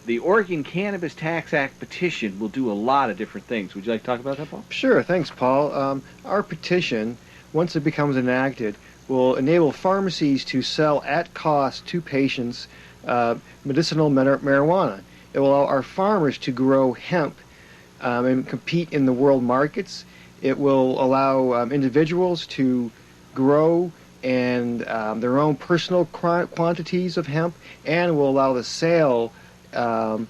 the Oregon Cannabis Tax Act petition will do a lot of different things. Would you like to talk about that, Paul? Sure, thanks, Paul. Our petition, once it becomes enacted, will enable pharmacies to sell at cost to patients medicinal marijuana. It will allow our farmers to grow hemp and compete in the world markets. It will allow individuals to grow and their own personal quantities of hemp, and will allow the sale of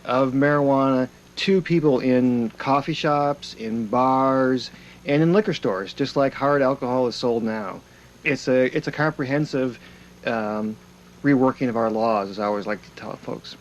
marijuana to people in coffee shops, in bars, and in liquor stores, just like hard alcohol is sold now. It's a comprehensive reworking of our laws, as I always like to tell folks.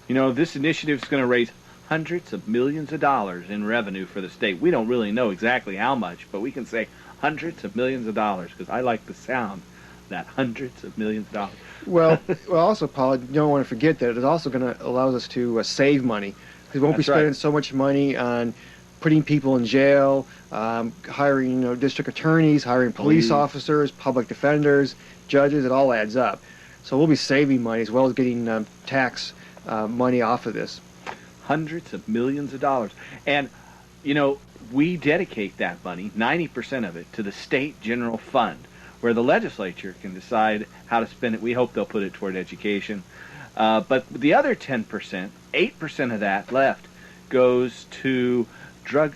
You know, this initiative is going to raise hundreds of millions of dollars in revenue for the state. We don't really know exactly how much, but we can say hundreds of millions of dollars, because I like the sound of that, hundreds of millions of dollars. Well, also, Paul, you don't want to forget that it is also going to allow us to save money, because we won't be spending so much money on putting people in jail, hiring district attorneys, hiring police officers, public defenders, judges. It all adds up. So we'll be saving money as well as getting tax money off of this. Hundreds of millions of dollars. And, you know, we dedicate that money, 90% of it, to the state general fund, where the legislature can decide how to spend it. We hope they'll put it toward education. But the other 10%, 8% of that left, goes to drug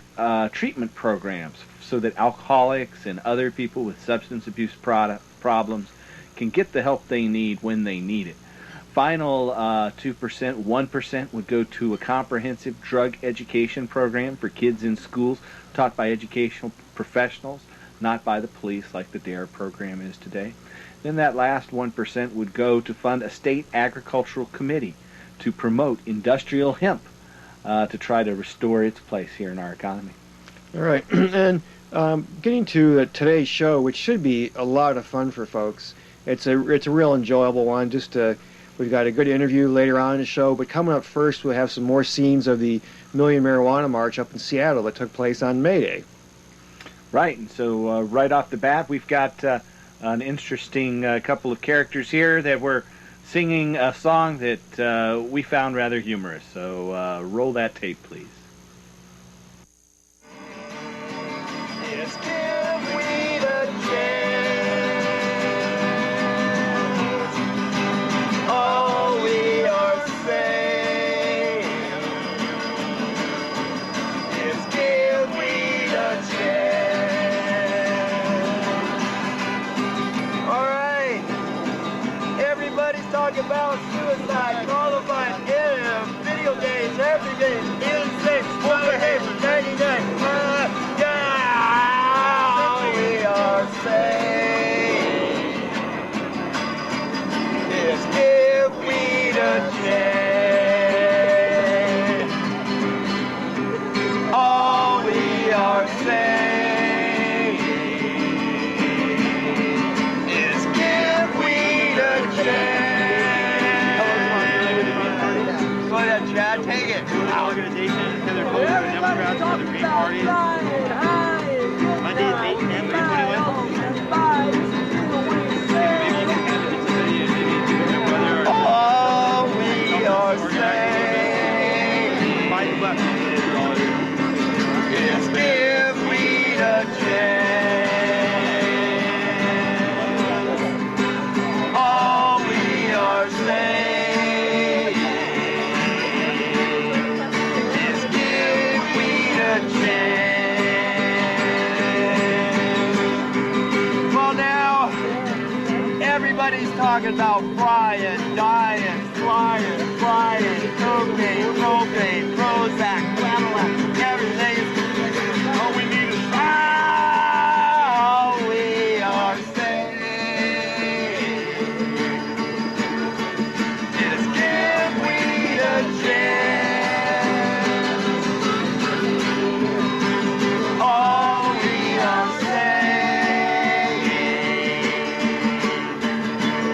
treatment programs, so that alcoholics and other people with substance abuse problems can get the help they need when they need it. Final 2%, 1% would go to a comprehensive drug education program for kids in schools, taught by educational professionals, not by the police like the DARE program is today. Then that last 1% would go to fund a state agricultural committee to promote industrial hemp to try to restore its place here in our economy. All right. And getting to today's show, which should be a lot of fun for folks. It's a real enjoyable one. We've got a good interview later on in the show, but coming up first, we'll have some more scenes of the Million Marijuana March up in Seattle that took place on May Day. Right, and so right off the bat, we've got an interesting couple of characters here that were singing a song that we found rather humorous. So roll that tape, please. Yes, give weed a chance. All we are saying is give weed a chance. All right, everybody's talking about suicide, Columbine, video games, everything, insane, overhaven, 99. All we are saying is give weed a chance. All we are saying is give weed a chance. Go ahead, Chad, take it. Organization to their voter Democrats for the Green Party. Monday is 8 10, 321. All we are saying is give weed a chance. All we are saying is give weed a chance. Well, now everybody's talking about frying, dying, flying, cocaine, propane, Prozac, Cadillac, everything. All we need is all we are saying is give weed a chance. All we are saying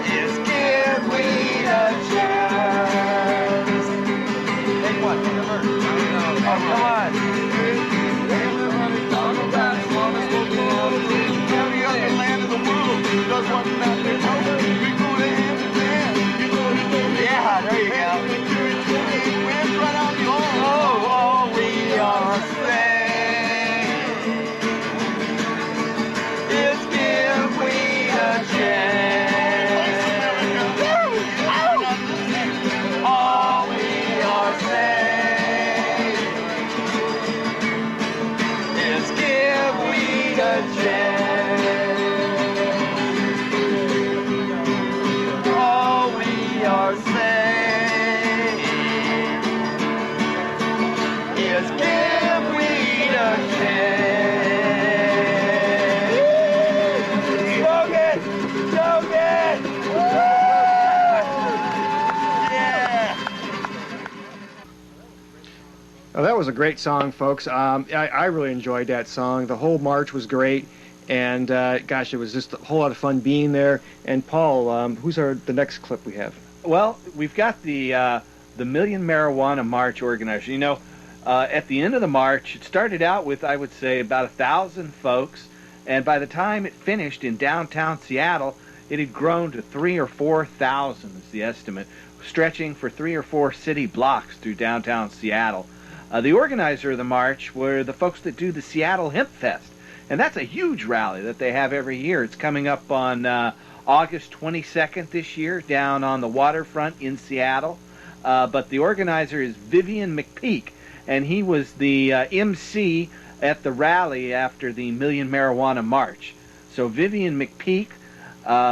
is give weed a chance. Take one, take a verse. Oh, come on. Every other land in the world does what not their power. We go to hand in hand. Yeah, there you go. Oh, that was a great song, folks. I really enjoyed that song. The whole march was great, and gosh, it was just a whole lot of fun being there. And Paul, who's the next clip we have? Well, we've got the Million Marijuana March organizer. You know, at the end of the march, it started out with, I would say, about 1,000 folks, and by the time it finished in downtown Seattle, it had grown to 3,000 or 4,000 is the estimate, stretching for 3 or 4 city blocks through downtown Seattle. The organizer of the march were the folks that do the Seattle Hemp Fest, and that's a huge rally that they have every year. It's coming up on August 22nd this year down on the waterfront in Seattle. But the organizer is Vivian McPeak, and he was the MC at the rally after the Million Marijuana March. So Vivian McPeak,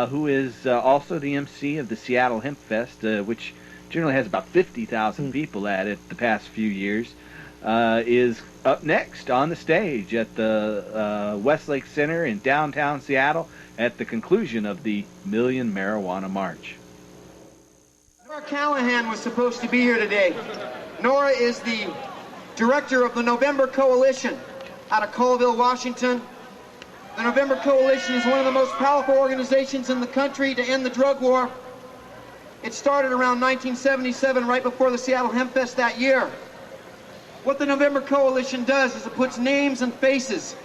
who is also the MC of the Seattle Hemp Fest, which generally has about 50,000 people at it the past few years, is up next on the stage at the Westlake Center in downtown Seattle at the conclusion of the Million Marijuana March. Nora Callahan was supposed to be here today. Nora is the director of the November Coalition out of Colville, Washington. The November Coalition is one of the most powerful organizations in the country to end the drug war. It started around 1977, right before the Seattle Hemp Fest that year. What the November Coalition does is it puts names and faces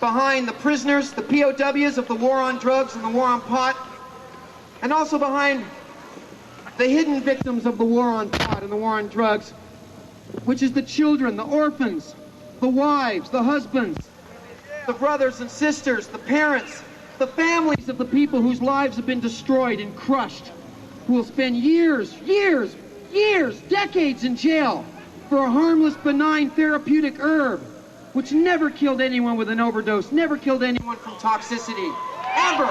behind the prisoners, the POWs of the war on drugs and the war on pot, and also behind the hidden victims of the war on pot and the war on drugs, which is the children, the orphans, the wives, the husbands, the brothers and sisters, the parents, the families of the people whose lives have been destroyed and crushed, who will spend years, decades in jail for a harmless, benign, therapeutic herb, which never killed anyone with an overdose, never killed anyone from toxicity, ever.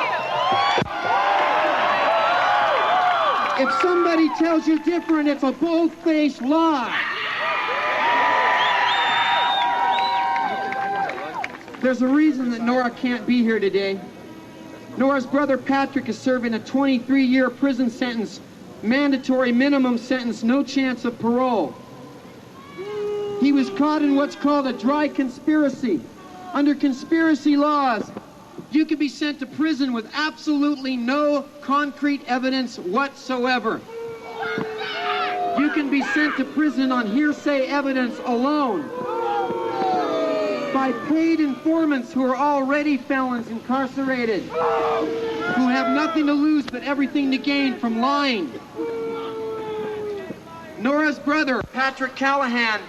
If somebody tells you different, it's a bold-faced lie. There's a reason that Nora can't be here today. Nora's brother Patrick is serving a 23-year prison sentence, mandatory minimum sentence, no chance of parole. He was caught in what's called a dry conspiracy. Under conspiracy laws, you can be sent to prison with absolutely no concrete evidence whatsoever. You can be sent to prison on hearsay evidence alone by paid informants who are already felons incarcerated, who have nothing to lose but everything to gain from lying. Nora's brother, Patrick Callahan,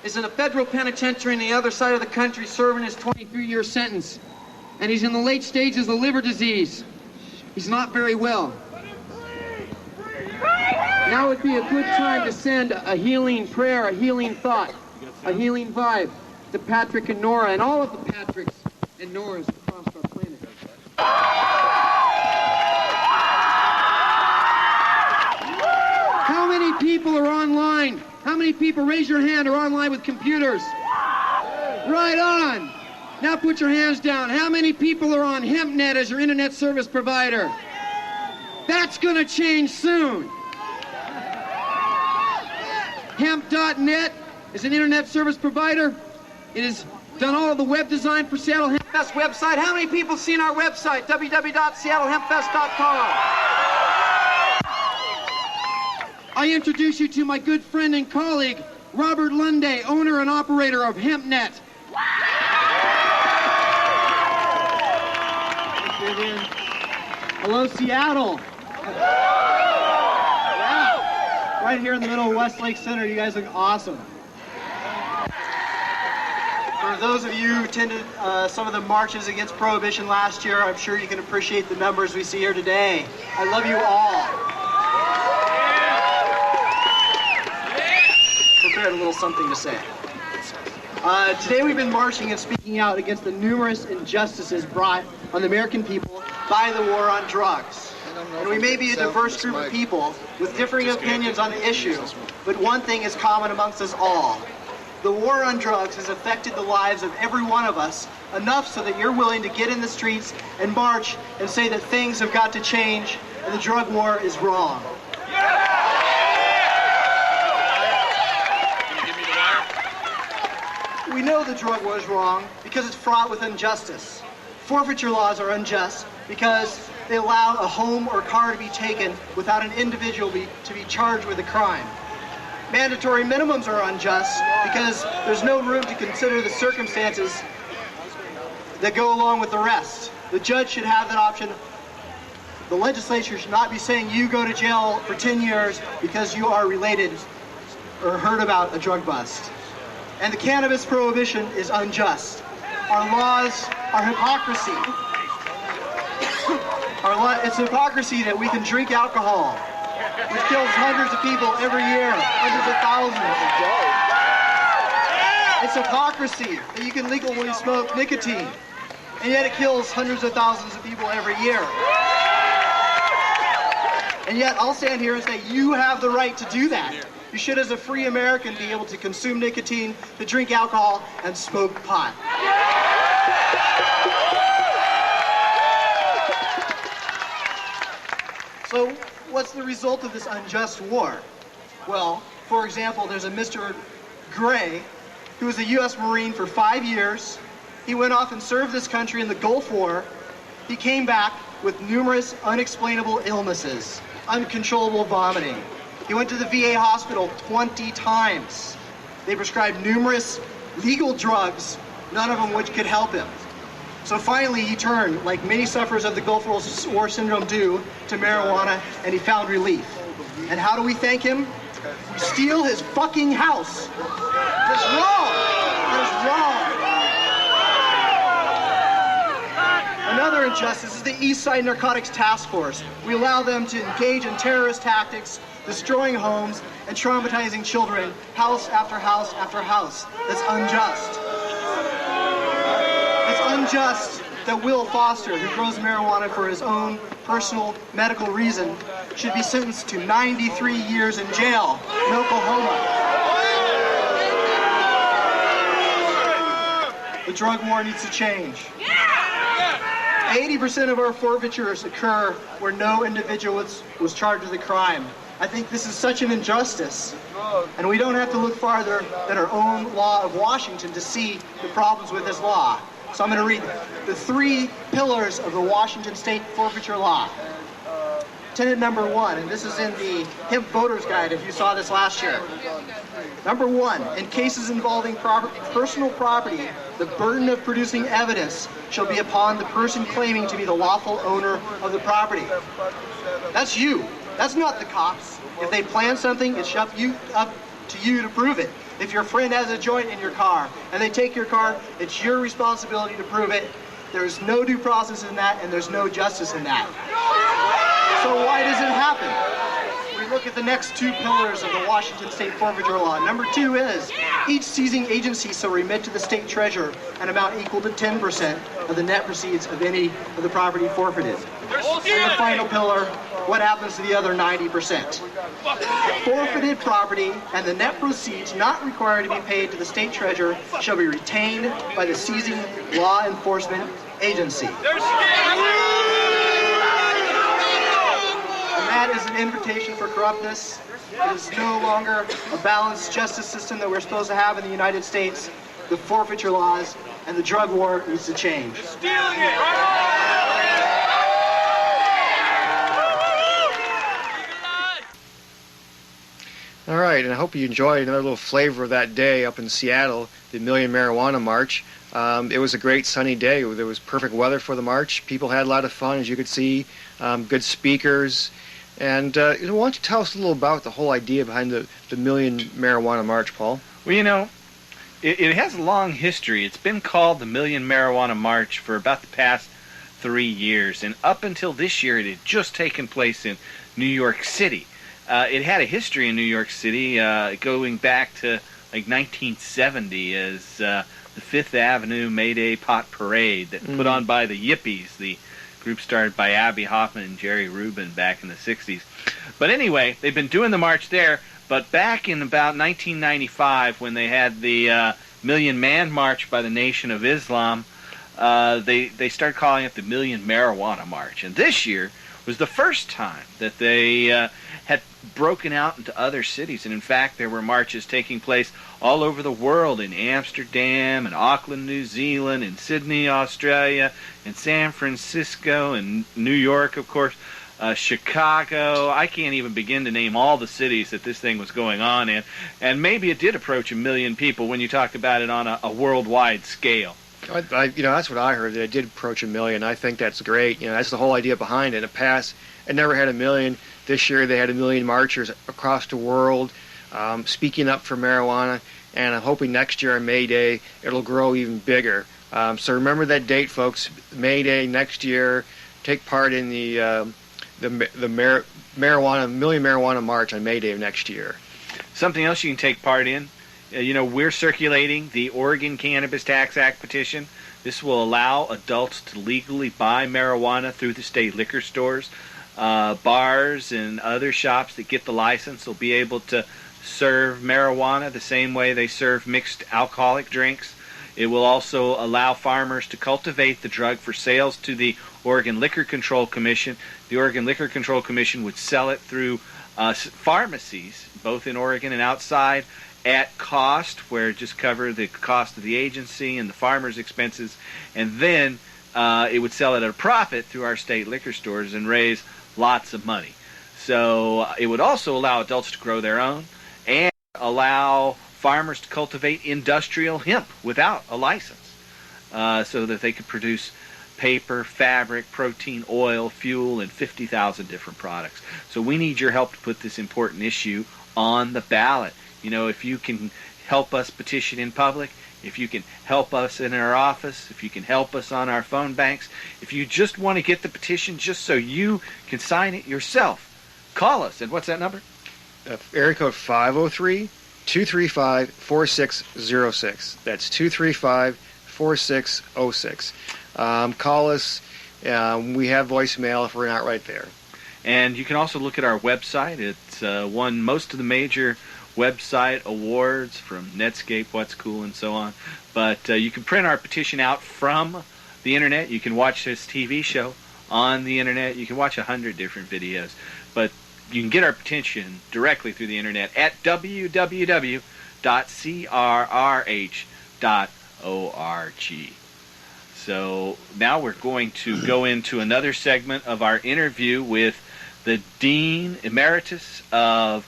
is in a federal penitentiary on the other side of the country serving his 23-year sentence. And he's in the late stages of liver disease. He's not very well. Now would be a good time to send a healing prayer, a healing thought, a healing vibe to Patrick and Nora and all of the Patricks and Noras across our planet. How many people are online? How many people, raise your hand, are online with computers? Right on. Now put your hands down. How many people are on HempNet as your internet service provider? That's going to change soon. Hemp.net is an internet service provider. It has done all of the web design for Seattle Hemp Fest website. How many people have seen our website, www.seattlehempfest.com? I introduce you to my good friend and colleague, Robert Lunday, owner and operator of HempNet. Hello, Seattle. Yeah. Right here in the middle of Westlake Center. You guys look awesome. For those of you who attended some of the marches against Prohibition last year, I'm sure you can appreciate the numbers we see here today. I love you all. Prepared a little something to say. Today we've been marching and speaking out against the numerous injustices brought on the American people by the war on drugs. And we may be a diverse group of people with differing opinions on the issue, but one thing is common amongst us all. The war on drugs has affected the lives of every one of us enough so that you're willing to get in the streets and march and say that things have got to change and the drug war is wrong. We know the drug war is wrong because it's fraught with injustice. Forfeiture laws are unjust because they allow a home or car to be taken without an individual to be charged with a crime. Mandatory minimums are unjust because there's no room to consider the circumstances that go along with the rest. The judge should have that option. The legislature should not be saying you go to jail for 10 years because you are related or heard about a drug bust. And the cannabis prohibition is unjust. Our laws are hypocrisy. It's hypocrisy that we can drink alcohol, which kills hundreds of people every year, hundreds of thousands. It's hypocrisy that you can legally smoke nicotine, and yet it kills hundreds of thousands of people every year. And yet I'll stand here and say you have the right to do that. You should, as a free American, be able to consume nicotine, to drink alcohol, and smoke pot. So what's the result of this unjust war? Well, for example, there's a Mr. Gray who was a U.S. Marine for 5 years. He went off and served this country in the Gulf War. He came back with numerous unexplainable illnesses, uncontrollable vomiting. He went to the VA hospital 20 times. They prescribed numerous legal drugs, none of them which could help him. So finally he turned, like many sufferers of the Gulf War syndrome do, to marijuana, and he found relief. And how do we thank him? We steal his fucking house. That's wrong. That's wrong. Another injustice is the East Side Narcotics Task Force. We allow them to engage in terrorist tactics, destroying homes and traumatizing children, house after house after house. That's unjust. It's unjust that Will Foster, who grows marijuana for his own personal medical reason, should be sentenced to 93 years in jail in Oklahoma. The drug war needs to change. 80% of our forfeitures occur where no individual was charged with a crime. I think this is such an injustice, and we don't have to look farther than our own law of Washington to see the problems with this law. So I'm going to read the 3 pillars of the Washington State forfeiture law. Tenet number 1, and this is in the Hemp Voters Guide if you saw this last year. Number 1, in cases involving personal property, the burden of producing evidence shall be upon the person claiming to be the lawful owner of the property. That's you. That's not the cops. If they plan something, it's up to you to prove it. If your friend has a joint in your car and they take your car, it's your responsibility to prove it. There's no due process in that, and there's no justice in that. So why does it happen? We look at the next 2 pillars of the Washington State forfeiture law. Number 2 is each seizing agency shall remit to the state treasurer an amount equal to 10% of the net proceeds of any of the property forfeited. And the final pillar, what happens to the other 90%? Forfeited property and the net proceeds not required to be paid to the state treasurer shall be retained by the seizing law enforcement agency. And that is an invitation for corruptness. It is no longer a balanced justice system that we're supposed to have in the United States. The forfeiture laws and the drug war needs to change. Stealing it! All right, and I hope you enjoyed another little flavor of that day up in Seattle, the Million Marijuana March. It was a great sunny day. There was perfect weather for the march. People had a lot of fun, as you could see, good speakers. And why don't you tell us a little about the whole idea behind the Million Marijuana March, Paul? Well, you know, it has a long history. It's been called the Million Marijuana March for about the past 3 years. And up until this year, it had just taken place in New York City. It had a history in New York City going back to like 1970 as the Fifth Avenue May Day Pot Parade that put on by the Yippies, the group started by Abby Hoffman and Jerry Rubin back in the 60s. But anyway, they've been doing the march there, but back in about 1995 when they had the Million Man March by the Nation of Islam, they started calling it the Million Marijuana March. And this year, was the first time that they had broken out into other cities. And in fact, there were marches taking place all over the world, in Amsterdam and Auckland, New Zealand, in Sydney, Australia, in San Francisco, and New York, of course, Chicago. I can't even begin to name all the cities that this thing was going on in. And maybe it did approach 1 million people when you talk about it on a worldwide scale. That's what I heard, that it did approach 1 million. I think that's great. That's the whole idea behind it. In the past, it never had 1 million. This year, they had 1 million marchers across the world speaking up for marijuana. And I'm hoping next year on May Day, it'll grow even bigger. So remember that date, folks. May Day next year. Take part in the million marijuana march on May Day of next year. Something else you can take part in. We're circulating the Oregon Cannabis Tax Act petition. This will allow adults to legally buy marijuana through the state liquor stores. Bars and other shops that get the license will be able to serve marijuana the same way they serve mixed alcoholic drinks. It will also allow farmers to cultivate the drug for sales to the Oregon Liquor Control Commission. The Oregon Liquor Control Commission would sell it through pharmacies, both in Oregon and outside, at cost, where it just cover the cost of the agency and the farmer's expenses, and then it would sell it at a profit through our state liquor stores and raise lots of money. So it would also allow adults to grow their own and allow farmers to cultivate industrial hemp without a license, so that they could produce paper, fabric, protein, oil, fuel, and 50,000 different products. So we need your help to put this important issue on the ballot. If you can help us petition in public, if you can help us in our office, if you can help us on our phone banks, if you just want to get the petition just so you can sign it yourself, call us. And what's that number? Area code 503-235-4606. That's 235-4606. Call us. We have voicemail if we're not right there. And you can also look at our website. It's won most of the major website awards from Netscape, What's Cool, and so on. But you can print our petition out from the internet. You can watch this TV show on the internet. You can watch 100 different videos. But you can get our petition directly through the internet at www.crrh.org. So now we're going to go into another segment of our interview with the Dean Emeritus of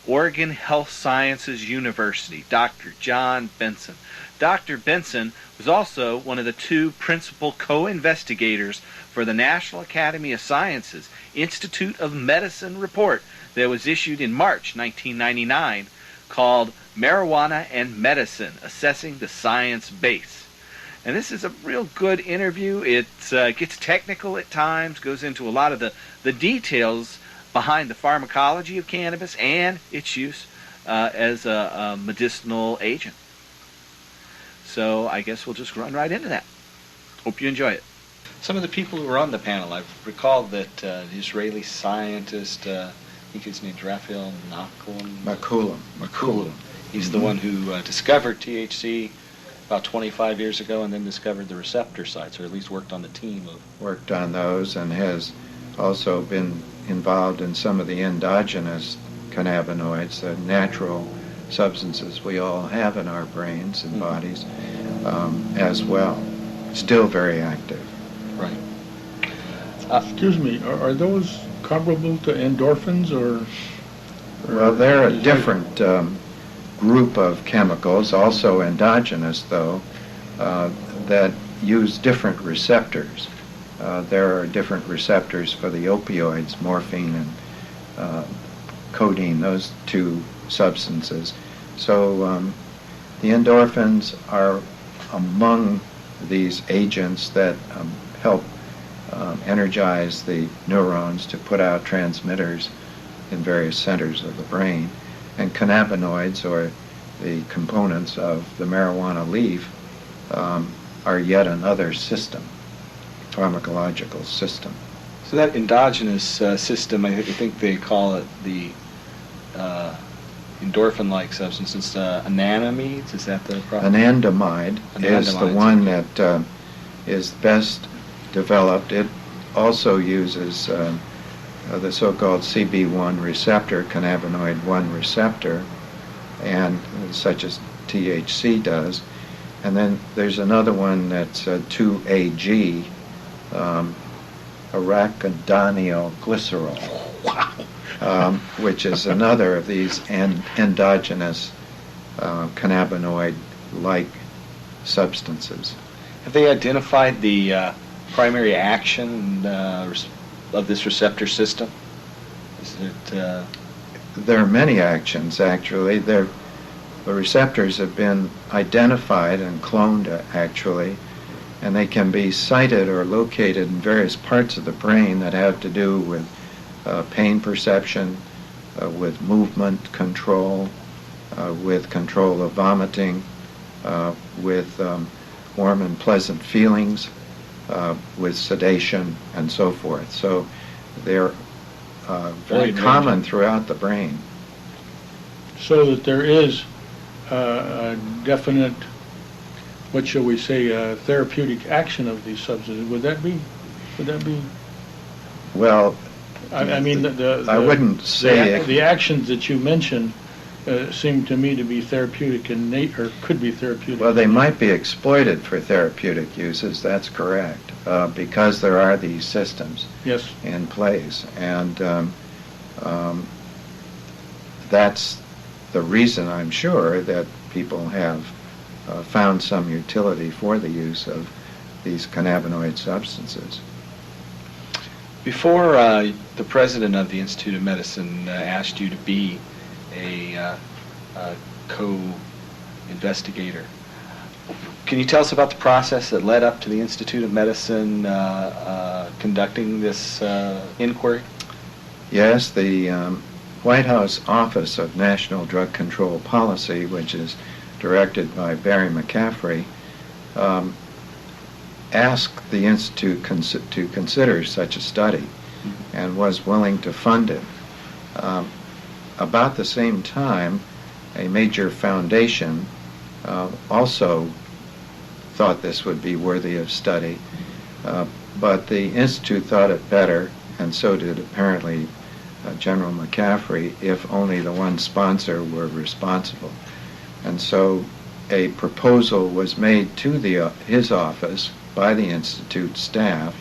Oregon Health Sciences University, Dr. John Benson. Dr. Benson was also one of the two principal co-investigators for the National Academy of Sciences Institute of Medicine report that was issued in March 1999 called Marijuana and Medicine, Assessing the Science Base. And this is a real good interview. It gets technical at times, goes into a lot of the details behind the pharmacology of cannabis and its use as a medicinal agent. So I guess we'll just run right into that. Hope you enjoy it. Some of the people who were on the panel, I've recalled that the Israeli scientist, I think his name's Raphael Makulam. He's the one who discovered THC about 25 years ago and then discovered the receptor sites, or at least worked on the team of... Worked on those and has also been involved in some of the endogenous cannabinoids, the natural substances we all have in our brains and bodies as well. Still very active. Right. Excuse me, are those comparable to endorphins or well, they're a different group of chemicals, also endogenous though, that use different receptors. There are different receptors for the opioids, morphine and codeine, those two substances. So the endorphins are among these agents that help energize the neurons to put out transmitters in various centers of the brain. And cannabinoids, or the components of the marijuana leaf, are yet another system, pharmacological system. So that endogenous system, I think they call it the endorphin-like substances, anandamides, is that the problem? Anandamide is the one that is best developed. It also uses the so-called CB1 receptor, cannabinoid 1 receptor, and such as THC does. And then there's another one that's 2AG, arachidonylglycerol, which is another of these endogenous cannabinoid-like substances. Have they identified the primary action of this receptor system? Is it? There are many actions, actually. The receptors have been identified and cloned, actually, and they can be sited or located in various parts of the brain that have to do with pain perception, with movement control, with control of vomiting, with warm and pleasant feelings, with sedation, and so forth. So they're very common throughout the brain. So that there is a definite, what shall we say, therapeutic action of these substances. Would that be? Well, I mean, I wouldn't say the actions that you mentioned seem to me to be therapeutic in nature, or could be therapeutic. Well, they might be exploited for therapeutic uses. That's correct, because there are these systems in place, and that's the reason, I'm sure, that people have found some utility for the use of these cannabinoid substances. Before the president of the Institute of Medicine asked you to be a co-investigator, can you tell us about the process that led up to the Institute of Medicine conducting this inquiry? Yes, the White House Office of National Drug Control Policy, which is directed by Barry McCaffrey, asked the Institute to consider such a study and was willing to fund it. About the same time, a major foundation also thought this would be worthy of study, but the Institute thought it better, and so did apparently General McCaffrey, if only the one sponsor were responsible. And so a proposal was made to his office by the Institute staff,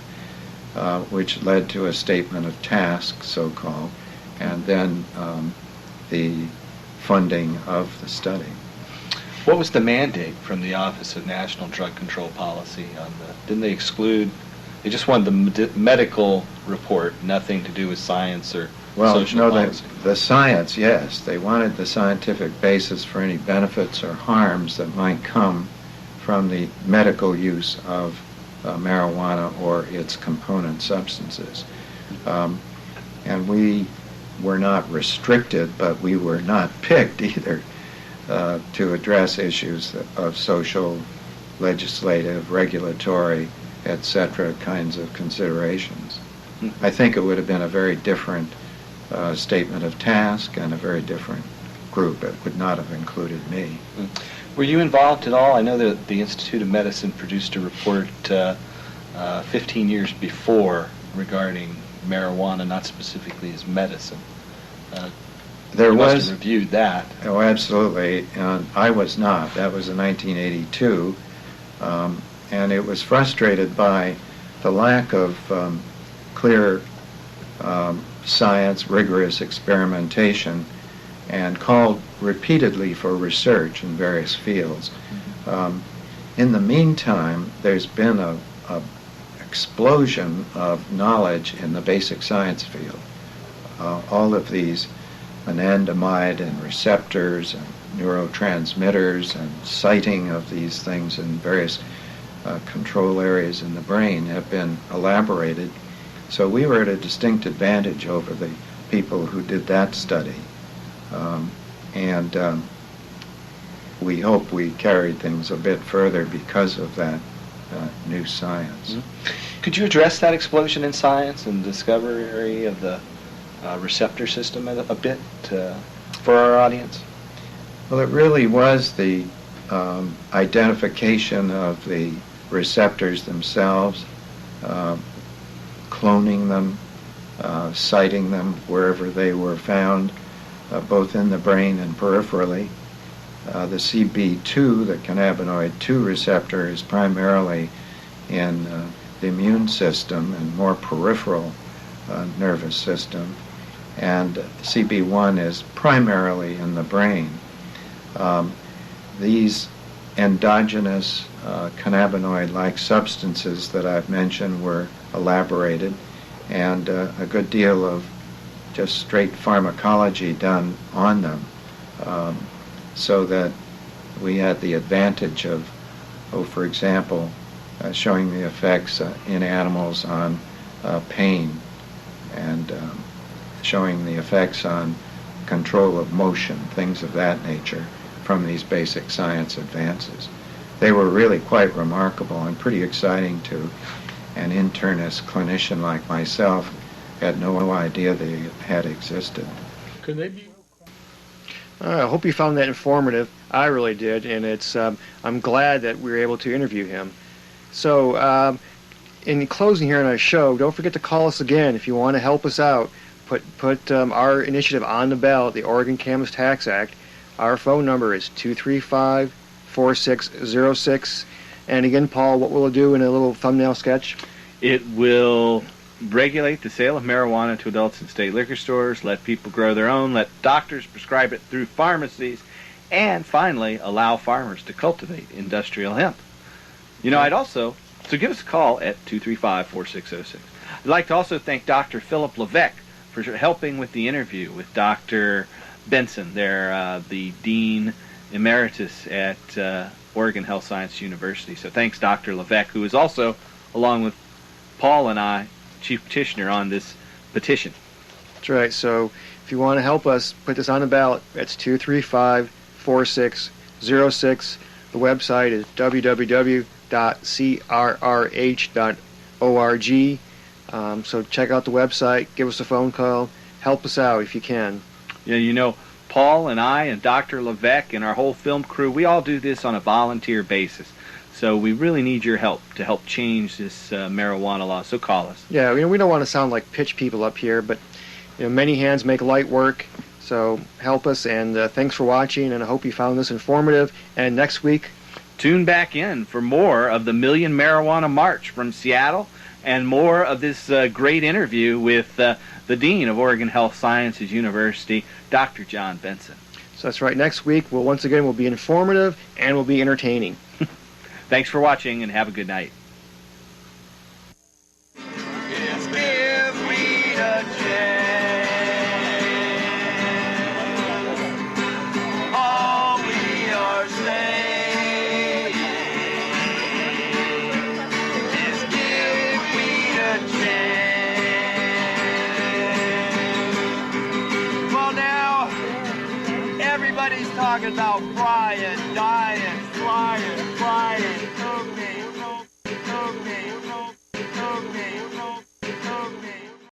which led to a statement of task, so-called, and then the funding of the study. What was the mandate from the Office of National Drug Control Policy? Didn't they exclude? They just wanted the medical report, nothing to do with science or social policy. The science, yes. They wanted the scientific basis for any benefits or harms that might come from the medical use of marijuana or its component substances. And we were not restricted, but we were not picked either to address issues of social, legislative, regulatory, etc. kinds of considerations. I think it would have been a very different statement of task and a very different group. It would not have included me. Were you involved at all? I know that the Institute of Medicine produced a report 15 years before regarding marijuana, not specifically as medicine. There you was must have reviewed that. Oh, absolutely. And I was not. That was in 1982. And it was frustrated by the lack of clear science, rigorous experimentation, and called repeatedly for research in various fields. In the meantime, there's been a explosion of knowledge in the basic science field. All of these anandamide and receptors and neurotransmitters and siting of these things in various control areas in the brain have been elaborated. So we were at a distinct advantage over the people who did that study. And we hope we carried things a bit further because of that new science. Mm-hmm. Could you address that explosion in science and discovery of the receptor system a bit for our audience? Well, it really was the identification of the receptors themselves, cloning them, citing them wherever they were found, both in the brain and peripherally. The CB2, the cannabinoid 2 receptor, is primarily in the immune system and more peripheral nervous system, and CB1 is primarily in the brain. These endogenous cannabinoid-like substances that I've mentioned were elaborated, and a good deal of just straight pharmacology done on them, so that we had the advantage of, for example, showing the effects in animals on pain, and showing the effects on control of motion, things of that nature, from these basic science advances. They were really quite remarkable and pretty exciting to an internist clinician like myself. Had no idea they had existed. Could they be? I hope you found that informative. I really did, and I'm glad that we were able to interview him. So, in closing here on our show, don't forget to call us again if you want to help us out. Put our initiative on the ballot, the Oregon Cannabis Tax Act. Our phone number is 235-4606. And again, Paul, what will it do in a little thumbnail sketch? It will regulate the sale of marijuana to adults in state liquor stores, let people grow their own, let doctors prescribe it through pharmacies, and finally allow farmers to cultivate industrial hemp. So give us a call at 235-4606. I'd like to also thank Dr. Philip Levesque for helping with the interview with Dr. Benson. They're the Dean Emeritus at Oregon Health Science University. So thanks, Dr. Levesque, who is also, along with Paul and I, chief petitioner on this petition. That's right. So if you want to help us put this on the ballot, it's 235-4606. The website is www.crrh.org. So check out the website, give us a phone call, help us out if you can. Yeah, Paul and I and Dr. Levesque and our whole film crew, we all do this on a volunteer basis. So we really need your help to help change this marijuana law. So call us. Yeah, we don't want to sound like pitch people up here, but many hands make light work. So help us, and thanks for watching, and I hope you found this informative. And next week, tune back in for more of the Million Marijuana March from Seattle and more of this great interview with the Dean of Oregon Health Sciences University, Dr. John Benson. So that's right. Next week, we'll be informative and we'll be entertaining. Thanks for watching, and have a good night. Yes, give weed a chance. All we are saying is give weed a chance. Well, now everybody's talking about frying, dying,